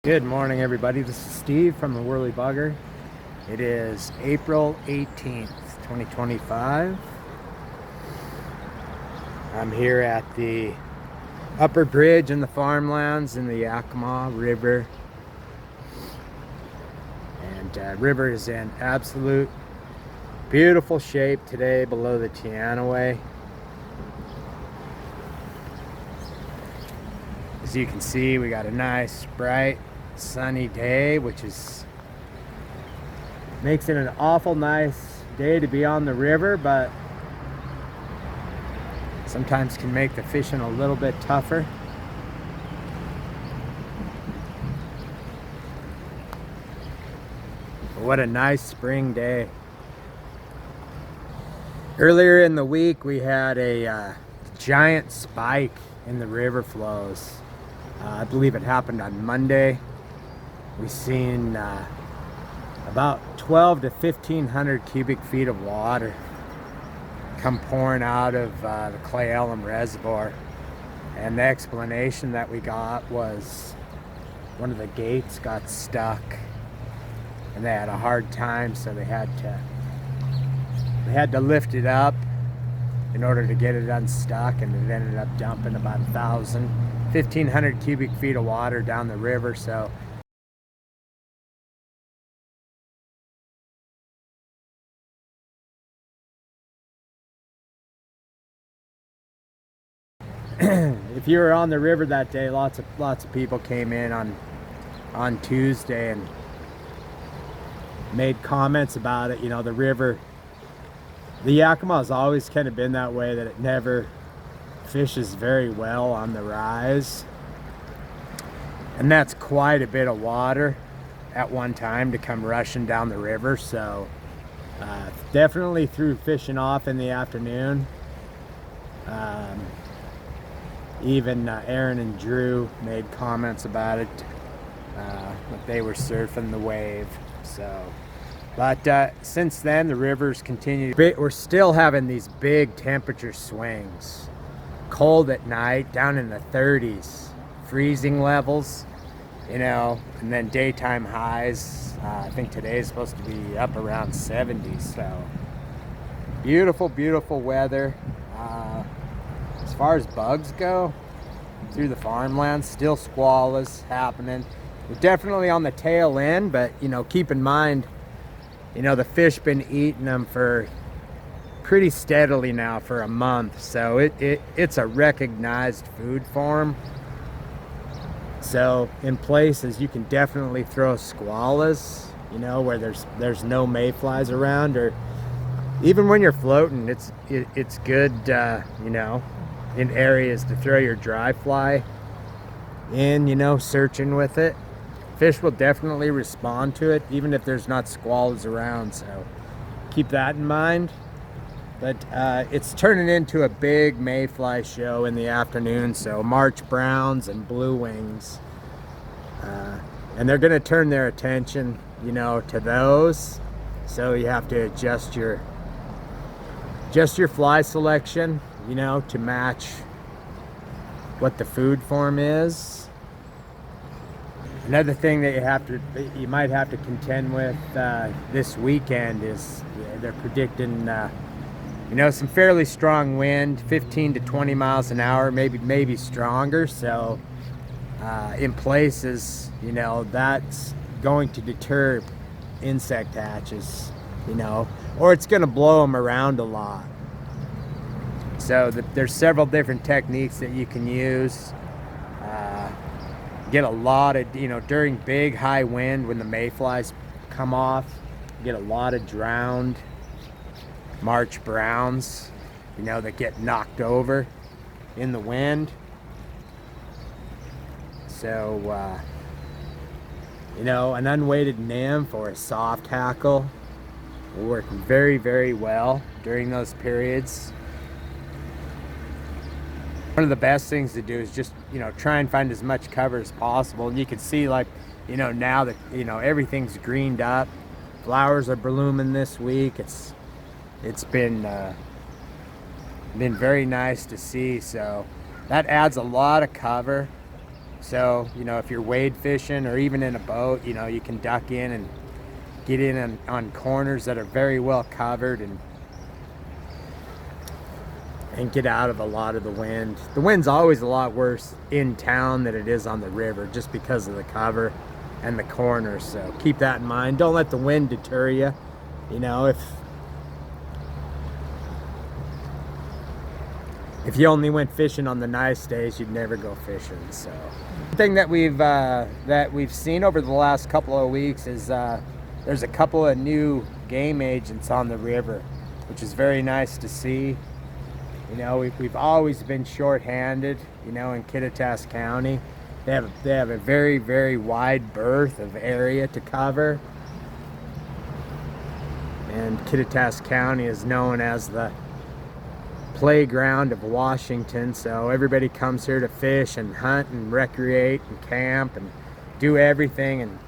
Good morning, everybody. This is Steve from the Worley Bugger. It is April 18th, 2025. I'm here at the Upper Bridge in the farmlands in the Yakima River. And river is in absolute beautiful shape today below the Tianaway. As you can see, we got a nice, bright, sunny day, which makes it an awful nice day to be on the river, but sometimes can make the fishing a little bit tougher. But what a nice spring day. Earlier in the week we had a giant spike in the river flows. I believe it happened on Monday. We've seen about 12 to 1,500 cubic feet of water come pouring out of the Clay Elm Reservoir. And the explanation that we got was one of the gates got stuck and they had a hard time, so they had to lift it up in order to get it unstuck, and it ended up dumping about 1,500 cubic feet of water down the river. So if you were on the river that day, lots of people came in on Tuesday and made comments about it. You know, the river, the Yakima has always kind of been that way, that it never fishes very well on the rise, and that's quite a bit of water at one time to come rushing down the river. So definitely threw fishing off in the afternoon. Even Aron and Drew made comments about it, that they were surfing the wave. So, but since then the rivers continue. We're still having these big temperature swings. Cold at night, down in the 30s, freezing levels, you know, and then daytime highs. I think today is supposed to be up around 70. So beautiful, beautiful weather. As far as bugs go, through the farmlands, still squalls happening. We're definitely on the tail end, but you know, keep in mind, you know, the fish been eating them for pretty steadily now for a month, so it's a recognized food form. So in places you can definitely throw squallas, you know, where there's no mayflies around, or even when you're floating, it's good, you know, in areas to throw your dry fly in, you know, searching with it. Fish will definitely respond to it, even if there's not squalls around, so keep that in mind. But it's turning into a big mayfly show in the afternoon, so March browns and blue wings, and they're going to turn their attention, you know, to those. So you have to adjust your fly selection, you know, to match what the food form is. Another thing that you might have to contend with this weekend is they're predicting you know, some fairly strong wind, 15 to 20 miles an hour, maybe stronger. So in places, you know, that's going to deter insect hatches, you know, or it's going to blow them around a lot. So there's several different techniques that you can use. Get a lot of, you know, during big high wind, when the mayflies come off, get a lot of drowned March browns, you know, that get knocked over in the wind. So you know, an unweighted nymph or a soft hackle will work very, very well during those periods. One of the best things to do is just, you know, try and find as much cover as possible. And you can see, like, you know, now that, you know, everything's greened up, flowers are blooming this week. It's been very nice to see. So that adds a lot of cover So, you know, if you're wade fishing or even in a boat, you know, you can duck in and get in on corners that are very well covered and get out of a lot of the wind. The wind's always a lot worse in town than it is on the river, just because of the cover and the corners. So keep that in mind. Don't let the wind deter you. You know, if you only went fishing on the nice days, you'd never go fishing. So the thing that we've seen over the last couple of weeks is there's a couple of new game agents on the river, which is very nice to see. You know, we've always been short-handed, you know, in Kittitas County. They have a very, very wide berth of area to cover. And Kittitas County is known as the playground of Washington, so everybody comes here to fish and hunt and recreate and camp and do everything. And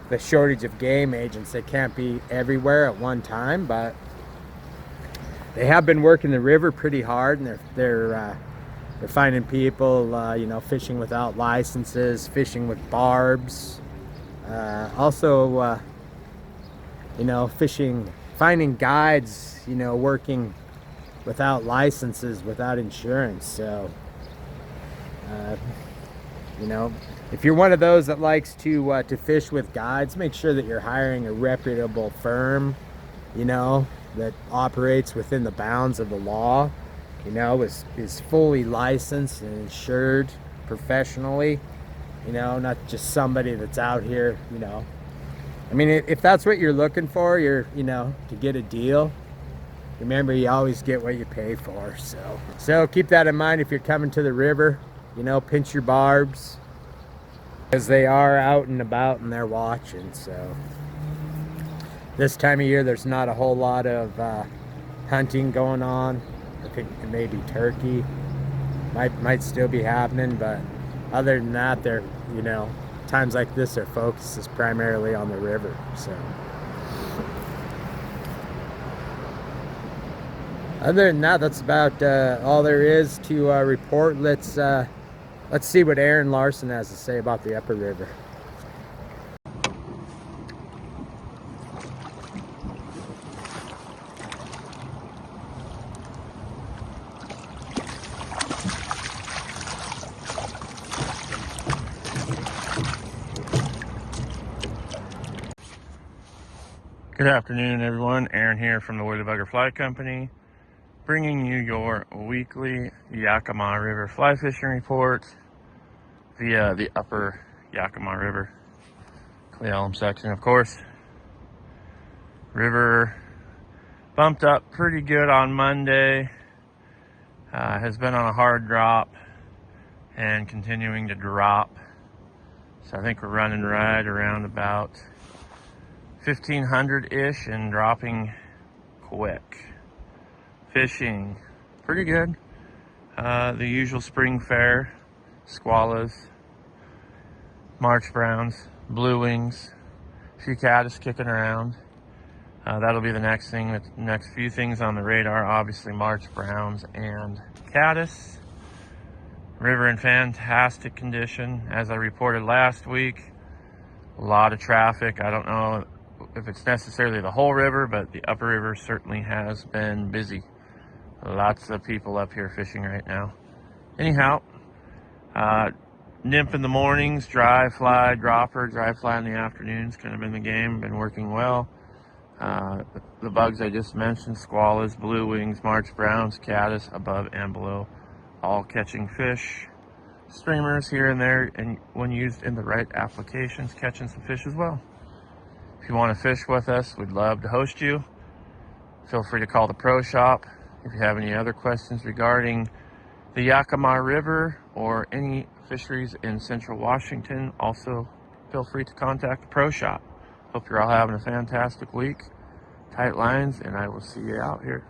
the shortage of game agents, they can't be everywhere at one time, but they have been working the river pretty hard, and they're finding people, you know, fishing without licenses, fishing with barbs, also, you know, finding guides, you know, working without licenses, without insurance. So, you know, if you're one of those that likes to fish with guides, make sure that you're hiring a reputable firm, you know, that operates within the bounds of the law, you know, is fully licensed and insured professionally, you know, not just somebody that's out here, you know. I mean, if that's what you're looking for, you know, to get a deal, remember, you always get what you pay for. So keep that in mind if you're coming to the river. You know, pinch your barbs, because they are out and about and they're watching. So this time of year, there's not a whole lot of hunting going on. I think maybe turkey might still be happening, but other than that, they're, you know, times like this, their focus is primarily on the river. So other than that, that's about all there is to report. Let's see what Aron Larsen has to say about the Upper River. Good afternoon, everyone. Aron here from the Worley Bugger Fly Company, bringing you your weekly Yakima River fly fishing report via the Upper Yakima River, Cle Elum section, of course. River bumped up pretty good on Monday, has been on a hard drop and continuing to drop. So I think we're running right around about 1,500-ish and dropping quick. Fishing pretty good. The usual spring fare, squallows, March browns, blue wings, a few caddis kicking around. That'll be the next thing, the next few things on the radar. Obviously March browns and caddis. River in fantastic condition. As I reported last week, a lot of traffic. I don't know if it's necessarily the whole river, but the Upper River certainly has been busy. Lots of people up here fishing right now. Anyhow, nymph in the mornings, dry fly, dropper, dry fly in the afternoons, kind of been the game, been working well. The bugs I just mentioned, squallows, blue wings, March browns, caddis, above and below, all catching fish. Streamers here and there, and when used in the right applications, catching some fish as well. If you want to fish with us, we'd love to host you. Feel free to call the Pro Shop. If you have any other questions regarding the Yakima River or any fisheries in Central Washington, also feel free to contact the Pro Shop. Hope you're all having a fantastic week. Tight lines, and I will see you out here.